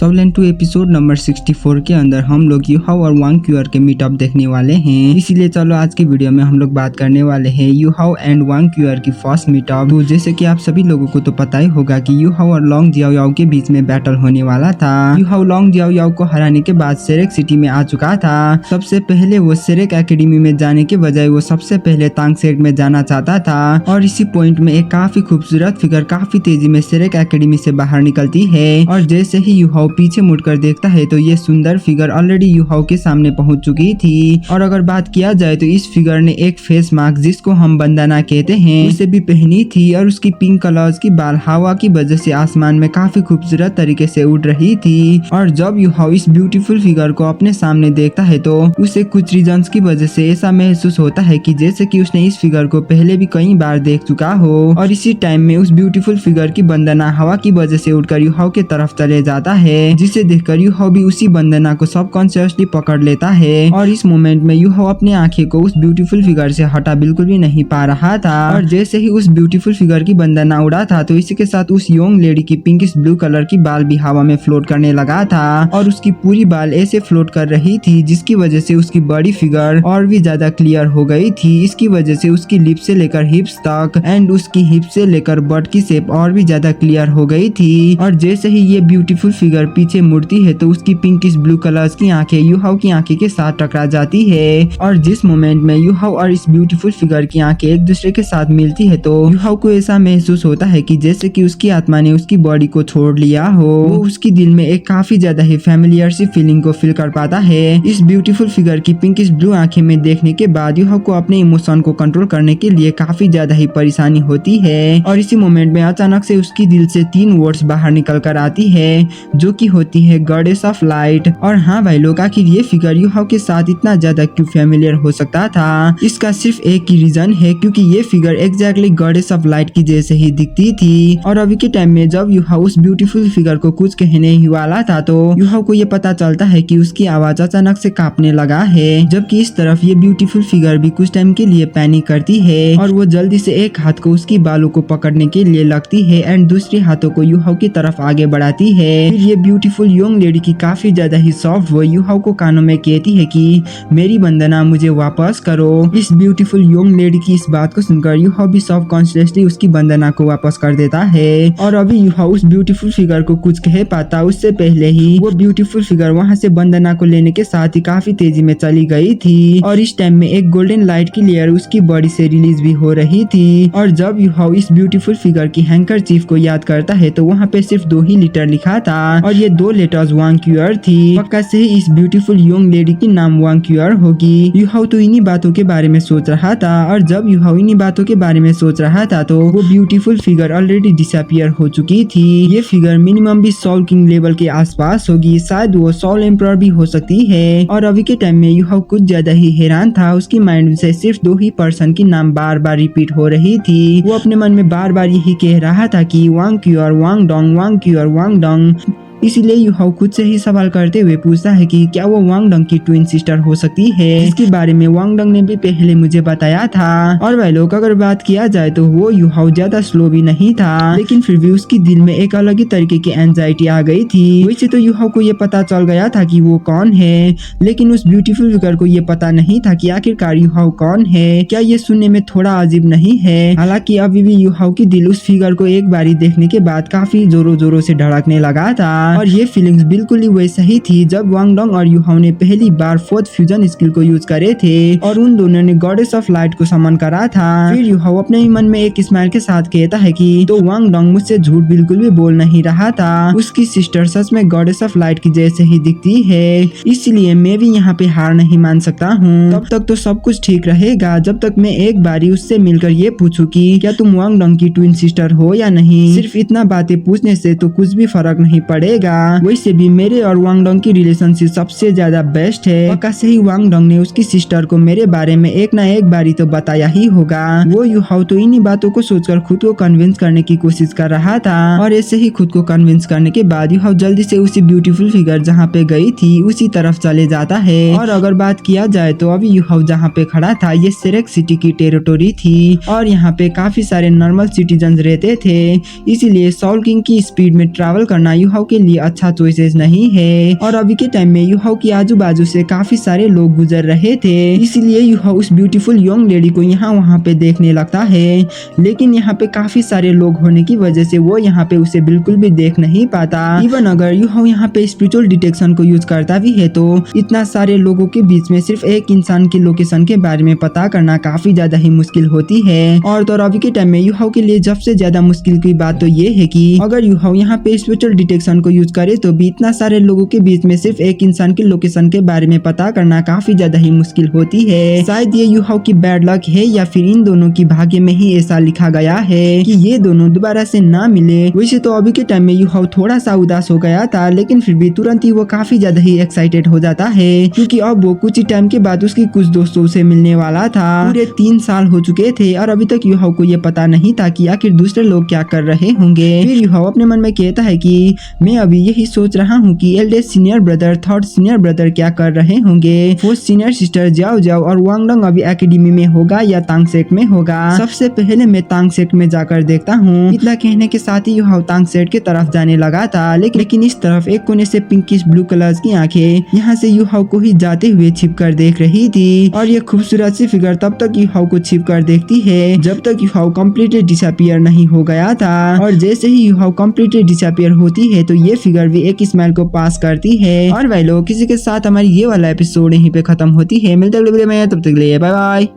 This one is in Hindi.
सॉलेंट 2 एपिसोड नंबर 64 के अंदर हम लोग यूहाओ और वांग क्यूअर के मीटअप देखने वाले हैं। इसीलिए चलो आज की वीडियो में हम लोग बात करने वाले हैं यूहाओ एंड वांग क्यूअर की फर्स्ट मीटअप। तो जैसे कि आप सभी लोगों को तो पता ही होगा कि यूहाओ और लोंग जियाओ के बीच में बैटल होने वाला था। यूहाओ लोंग जियाओ को हराने के बाद सेरेक सिटी में आ चुका था। सबसे पहले वो सेरेक एकेडमी में जाने के बजाय वो सबसे पहले तांग सेरेक में जाना चाहता था और इसी पॉइंट में एक काफी खूबसूरत फिगर काफी तेजी में सेरेक एकेडमी से बाहर निकलती है और जैसे ही यूहाओ पीछे मुड़कर देखता है तो ये सुंदर फिगर ऑलरेडी यूहाओ के सामने पहुंच चुकी थी। और अगर बात किया जाए तो इस फिगर ने एक फेस मास्क जिसको हम बंदाना कहते हैं उसे भी पहनी थी और उसकी पिंक कलर्स की बाल हवा की वजह से आसमान में काफी खूबसूरत तरीके से उड़ रही थी। और जब यूहाओ इस ब्यूटीफुल फिगर को अपने सामने देखता है तो उसे कुछ रीजंस की वजह से ऐसा महसूस होता है कि जैसे कि उसने इस फिगर को पहले भी कई बार देख चुका हो। और इसी टाइम में उस ब्यूटीफुल फिगर की बंदना हवा की वजह से उड़कर यूहाओ के तरफ चले जाता है, जिसे देखकर यूहाओ भी उसी बंदना को सबकॉन्शियसली पकड़ लेता है। और इस मोमेंट में यूहाओ अपनी आंखें को उस ब्यूटीफुल फिगर से हटा बिल्कुल भी नहीं पा रहा था। और जैसे ही उस ब्यूटीफुल फिगर की बंदना उड़ा था तो इसी के साथ उस यंग लेडी की पिंकिश ब्लू कलर की बाल भी हवा में फ्लोट करने लगा था और उसकी पूरी बाल ऐसे फ्लोट कर रही थी जिसकी वजह से उसकी बॉडी फिगर और भी ज्यादा क्लियर हो गई थी। इसकी वजह से उसकी लिप से लेकर हिप्स तक एंड उसकी हिप से लेकर बट की शेप और भी ज्यादा क्लियर हो गई थी। और जैसे ही ये ब्यूटीफुल फिगर पीछे मुड़ती है तो उसकी पिंकिश ब्लू कलर्स की आंखें यूहाओ की आंखें के साथ टकरा जाती है। और जिस मोमेंट में यूहाओ और इस ब्यूटीफुल फिगर की आंखें एक दूसरे के साथ मिलती है तो यूहाओ को ऐसा महसूस होता है कि जैसे कि उसकी आत्मा ने उसकी बॉडी को छोड़ लिया हो। वो उसकी दिल में एक काफी ज्यादा ही फैमिलियर सी फीलिंग को फील कर पाता है। इस ब्यूटीफुल फिगर की पिंकिश ब्लू आंखें में देखने के बाद यूहाओ को अपने इमोशन को कंट्रोल करने के लिए काफी ज्यादा ही परेशानी होती है। और इसी मोमेंट में अचानक से उसकी दिल से 3 वर्ड्स बाहर निकल कर आती है जो कि होती है गॉडेस ऑफ लाइट। और हाँ भाई लोग, आखिर ये फिगर यूहाओ के साथ इतना ज्यादा क्यों फैमिलियर हो सकता था? इसका सिर्फ एक ही रीजन है क्योंकि ये figure exactly goddess of light की जैसे ही दिखती थी। और अभी के टाइम में जब यूहाओ उस ब्यूटीफुल फिगर को कुछ कहने ही वाला था तो यूहाओ को ये पता चलता है कि उसकी आवाज अचानक से कांपने लगा है, जबकि इस तरफ ये ब्यूटीफुल फिगर भी कुछ टाइम के लिए पैनिक करती है और वो जल्दी से एक हाथ को उसकी बालों को पकड़ने के लिए लगती है एंड दूसरे हाथों को यूहाओ की तरफ आगे बढ़ाती है। फिर ये ब्यूटीफुल यंग लेडी की काफी ज्यादा ही सॉफ्ट वो यूहाओ को कानों में कहती है कि मेरी बंदना मुझे वापस करो। इस ब्यूटीफुल यंग लेडी की इस बात को सुनकर यूहाओ भी सब कॉन्शियसली उसकी बंदना को वापस कर देता है। और अभी यूहाओ उस ब्यूटीफुल फिगर को कुछ कह पाता उससे पहले ही वो ब्यूटीफुल फिगर वहाँ से बंदना को लेने के साथ ही काफी तेजी में चली गई थी। और इस टाइम में एक गोल्डन लाइट की लेयर उसकी बॉडी से रिलीज भी हो रही थी। और जब यूहाओ इस ब्यूटीफुल फिगर की हैंकरचीफ को याद करता है तो वहाँ पे सिर्फ 2 ही लेटर लिखा था और ये 2 लेटर्स वांग क्यूअर थी। पक्का से ही इस ब्यूटीफुल यंग लेडी की नाम वांग क्यूअर होगी। यूहाओ तो इन्हीं बातों के बारे में सोच रहा था और जब यूहाओ इन्हीं बातों के बारे में सोच रहा था तो वो ब्यूटीफुल फिगर ऑलरेडी डिसअपियर हो चुकी थी। ये फिगर मिनिमम भी सोल किंग लेवल के आसपास होगी, शायद वो सोल एम्परर भी हो सकती है। और अभी के टाइम में यूहाओ कुछ ज्यादा ही हैरान था, उसकी माइंड से सिर्फ 2 ही पर्सन की नाम बार बार रिपीट हो रही थी। वो अपने मन में बार बार यही कह रहा था कि वांग क्यूअर वांग डोंग, वांग क्यूअर वांग डोंग। इसीलिए यूहाओ खुद से ही सवाल करते हुए पूछता है कि क्या वो वांग डंग की ट्विन सिस्टर हो सकती है, जिसके बारे में वांग डंग ने भी पहले मुझे बताया था। और भाई लोग अगर बात किया जाए तो वो यूहाओ ज्यादा स्लो भी नहीं था, लेकिन फिर भी उसकी दिल में एक अलग ही तरीके की एंजाइटी आ गई थी। वैसे तो यूहाओ को ये पता चल गया था कि वो कौन है, लेकिन उस ब्यूटीफुल फिगर को ये पता नहीं था कि आखिरकार यूहाओ कौन है। क्या ये सुनने में थोड़ा अजीब नहीं है? हालांकि अभी भी यूहाओ की दिल उस फिगर को एक बारी देखने के बाद काफी जोरों जोरों से धड़कने लगा था। और ये फीलिंग्स बिल्कुल ही वैसा ही थी जब वांग डोंग और यूहाओ ने पहली बार 4th फ्यूजन स्किल को यूज करे थे और उन दोनों ने गॉडेस ऑफ लाइट को समन करा था। फिर यूहाओ अपने ही मन में एक स्माइल के साथ कहता है कि तो वांग डोंग मुझसे झूठ बिल्कुल भी बोल नहीं रहा था, उसकी सिस्टर सच में गॉडेस ऑफ लाइट की जैसे ही दिखती है, इसलिए मैं भी यहाँ पे हार नहीं मान सकता हूँ। तब तक तो सब कुछ ठीक रहेगा जब तक मैं एक बारी उससे मिलकर ये पूछूं कि क्या तुम वांग डोंग की ट्विन सिस्टर हो या नहीं। सिर्फ इतना बातें पूछने से तो कुछ भी फर्क नहीं पड़ेगा। वैसे भी मेरे और वांग डोंग की रिलेशनशिप सबसे ज्यादा बेस्ट है। पक्का से ही वांग डोंग ने उसकी सिस्टर को मेरे बारे में एक ना एक बारी तो बताया ही होगा। वो यूहाओ तो इन्हीं बातों को सोचकर खुद को कन्विंस करने की कोशिश कर रहा था और ऐसे ही खुद को कन्विंस करने के बाद यूहाओ जल्दी से उसी ब्यूटीफुल फिगर जहाँ पे गई थी उसी तरफ चले जाता है। और अगर बात किया जाए तो अभी यूहाओ जहाँ पे खड़ा था ये सेरेक सिटी की टेरिटोरी थी और यहाँ पे काफी सारे नॉर्मल सिटीजन रहते थे, इसीलिए सोल किंग की स्पीड में ट्रैवल करना यूहाओ के लिए अच्छा चॉइसेस नहीं है। और अभी के टाइम में यूहाओ की आजू बाजू से काफी सारे लोग गुजर रहे थे, इसलिए यूहाओ उस ब्यूटीफुल यंग लेडी को यहाँ वहाँ पे देखने लगता है। लेकिन यहाँ पे काफी सारे लोग होने की वजह से वो यहाँ पे उसे बिल्कुल भी देख नहीं पाता। इवन अगर यूहाओ यहाँ पे स्पिरिचुअल डिटेक्शन को यूज करता भी है तो इतना सारे लोगों के बीच में सिर्फ एक इंसान की लोकेशन के बारे में पता करना काफी ज्यादा ही मुश्किल होती है। और तो अभी के टाइम में यूहाओ के लिए सबसे ज्यादा मुश्किल की बात तो ये है कि अगर यूहाओ यहाँ पे स्पिरिचुअल डिटेक्शन को यूज करे तो भी इतना सारे लोगों के बीच में सिर्फ एक इंसान की लोकेशन के बारे में पता करना काफी ज्यादा ही मुश्किल होती है। शायद ये यूहाओ की बैड लक है या फिर इन दोनों की भाग्य में ही ऐसा लिखा गया है कि ये दोनों दोबारा से ना मिले। वैसे तो अभी के टाइम में यूहाओ थोड़ा सा उदास हो गया था, लेकिन फिर भी तुरंत ही वो काफी ज्यादा ही एक्साइटेड हो जाता है, क्योंकि अब वो कुछ ही टाइम के बाद उसकी कुछ दोस्तों से मिलने वाला था। पूरे 3 साल हो चुके थे और अभी तक यूहाओ को ये पता नहीं था कि आखिर दूसरे लोग क्या कर रहे होंगे। फिर यूहाओ अपने मन में कहता है कि मैं अभी यही सोच रहा हूँ कि eldest senior brother, third senior brother क्या कर रहे होंगे, फोर्थ सीनियर सिस्टर जाओ जाओ और वांगडंग अभी एकेडमी में होगा या तांगसेक में होगा। सबसे पहले मैं तांगसेक में जाकर देखता हूँ। इतना कहने के साथ ही यूहाओ तांगसेक की तरफ जाने लगा था, लेकिन इस तरफ एक कोने से पिंकिश ब्लू कलर्स की आंखें यहाँ से यूहाओ को ही जाते हुए छिप कर देख रही थी। और ये खूबसूरत सी फिगर तब तक यूहाओ को छिप कर देखती है जब तक यूहाओ कम्प्लीटली डिसअपियर नहीं हो गया था। और जैसे ही यूहाओ कम्प्लीटली डिसअपियर होती है तो ये फिगर भी एक स्माइल को पास करती है। और भाई लोग, किसी के साथ हमारी ये वाला एपिसोड यहीं पे खत्म होती है। मिलते अगले वीडियो में, तब तक के लिए बाय बाय।